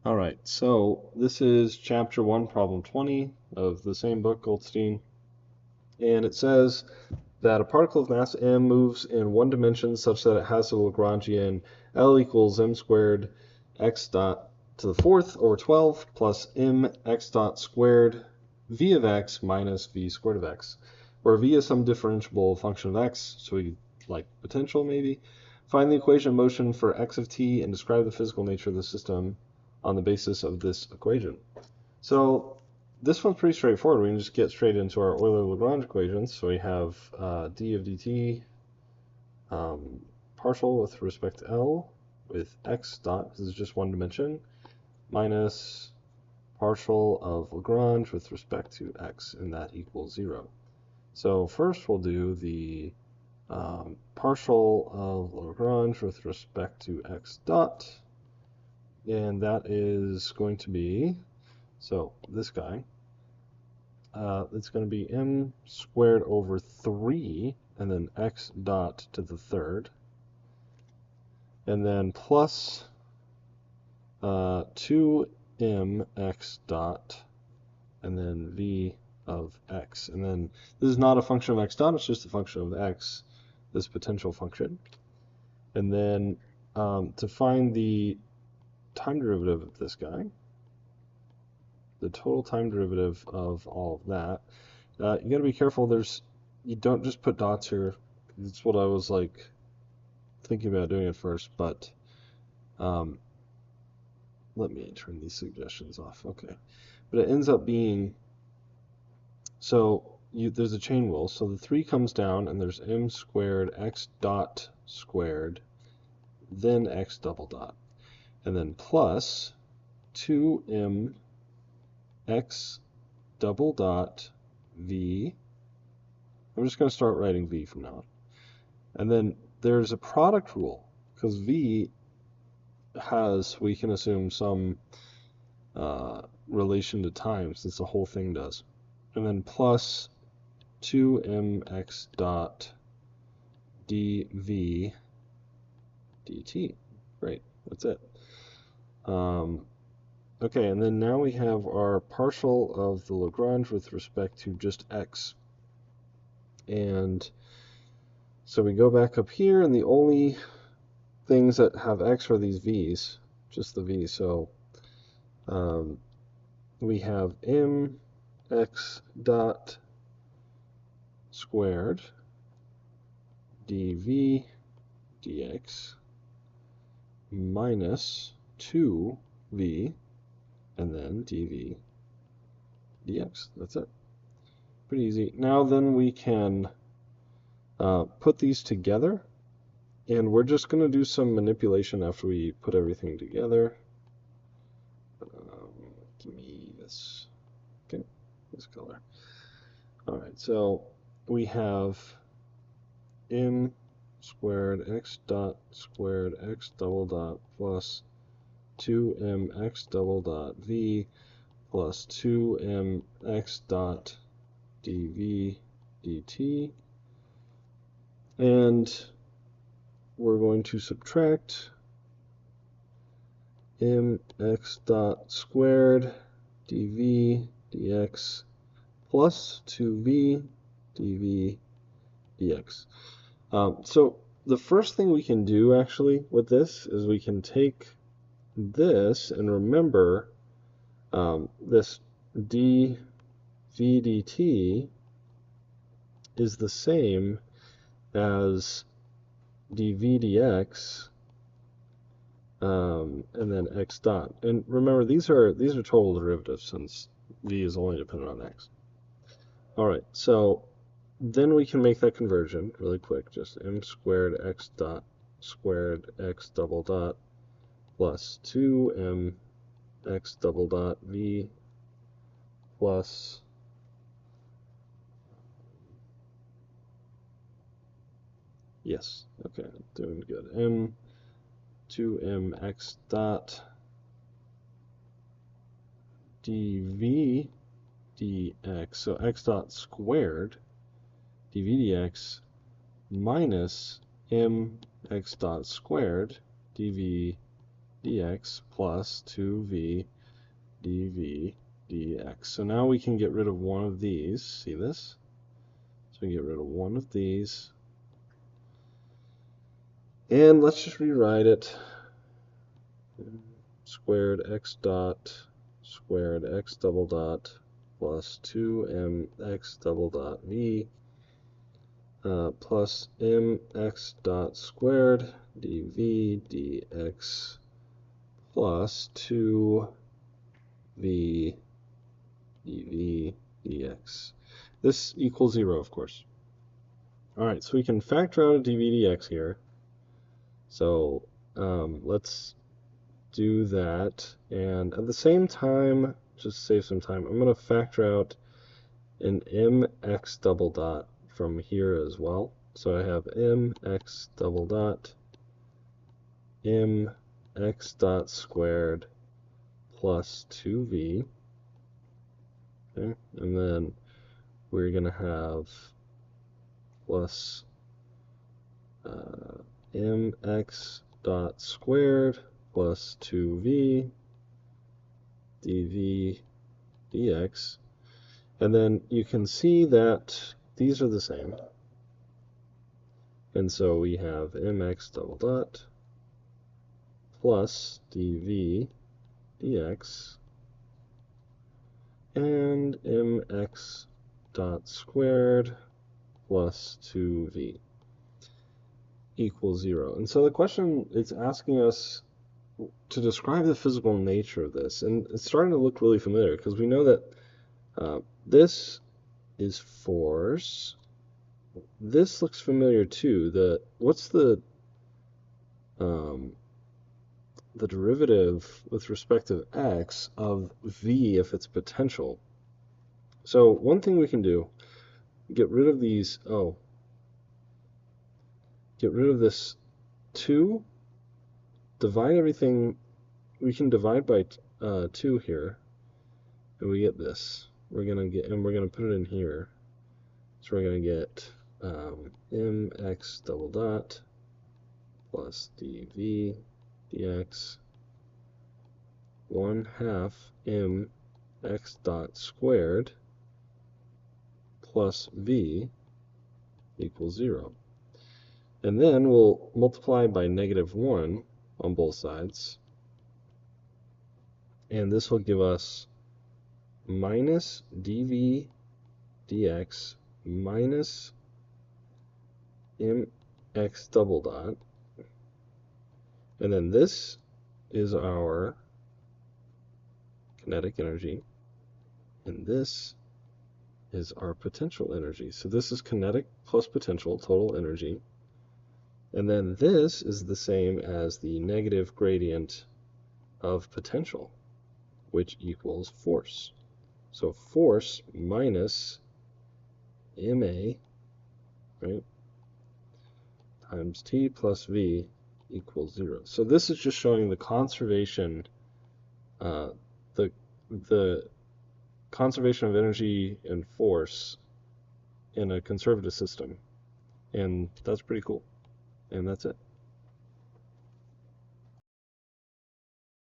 All right, so this is chapter 1, problem 20 of the same book, Goldstein. And it says that a particle of mass m moves in one dimension such that it has a Lagrangian L equals m squared x dot to the fourth over 12 plus m x dot squared v of x minus v squared of x, where v is some differentiable function of x, so we like potential maybe. Find the equation of motion for x of t and describe the physical nature of the system on the basis of this equation. So this one's pretty straightforward. We can just get straight into our Euler-Lagrange equations. So we have d of dt partial with respect to L with x dot, because it's just one dimension, minus partial of Lagrange with respect to x, and that equals 0. So first we'll do the partial of Lagrange with respect to x dot, and that is going to be, so this guy, it's going to be m squared over 3, and then x dot to the third, and then plus 2mx dot, and then v of x. And then this is not a function of x dot, it's just a function of x, this potential function. And then to find the time derivative of this guy, the total time derivative of all of that, you got to be careful. You don't just put dots here. That's what I was like thinking about doing at first, but let me turn these suggestions off. Okay, but it ends up being, so there's a chain rule. So the 3 comes down, and there's m squared x dot squared, then x double dot, and then plus 2m x double dot v. I'm just going to start writing v from now on. And then there's a product rule, because v has, we can assume, some relation to time, since the whole thing does. And then plus 2mx dot dv dt. Great, that's it. Okay, and then now we have our partial of the Lagrange with respect to just x. And so we go back up here, and the only things that have x are these v's, just the v. So we have mx dot squared dv dx minus 2v, and then dv dx. That's it. Pretty easy. Now then we can put these together, and we're just going to do some manipulation after we put everything together. Give me this. Okay, this color. All right, so we have m squared x dot squared x double dot plus 2mx double dot v plus 2mx dot dv dt, and we're going to subtract mx dot squared dv dx plus 2v dv dx. So the first thing we can do actually with this is we can take this and remember this dv dt is the same as dv dx, and then x dot. And remember, these are total derivatives since v is only dependent on x. All right, so then we can make that conversion really quick. Just m squared x dot squared x double dot plus 2m x double dot v plus yes, okay, doing good. M 2m x dot dv dx, so x dot squared dv dx minus m x dot squared dv dx plus 2v dv dx. So now we can get rid of one of these. See this? So we get rid of one of these. And let's just rewrite it. Squared x dot squared x double dot plus 2mx double dot v plus mx dot squared dv dx plus 2v dv dx. This equals 0, of course. All right, so we can factor out a dv dx here. So let's do that, and at the same time, just save some time, I'm going to factor out an mx double dot from here as well. So I have mx double dot mx dot squared plus 2v, okay, and then we're going to have plus mx dot squared plus 2v dv dx, and then you can see that these are the same, and so we have mx double dot plus dv dx and mx dot squared plus 2v equals 0. And so the question is asking us to describe the physical nature of this, and it's starting to look really familiar because we know that this is force. This looks familiar too. What's the derivative with respect to x of v if it's potential? So one thing we can do, get rid of these, get rid of this 2, divide everything, we can divide by 2 here, and we get this. We're going to put it in here. So we're going to get mx double dot plus dv dx 1/2 mx dot squared plus v equals 0. And then we'll multiply by -1 on both sides. And this will give us minus dv dx minus mx double dot. And then this is our kinetic energy, and this is our potential energy. So this is kinetic plus potential, total energy. And then this is the same as the negative gradient of potential, which equals force. So force minus ma, right, times t plus v equals 0. So this is just showing the conservation, the conservation of energy and force in a conservative system, and that's pretty cool. And that's it.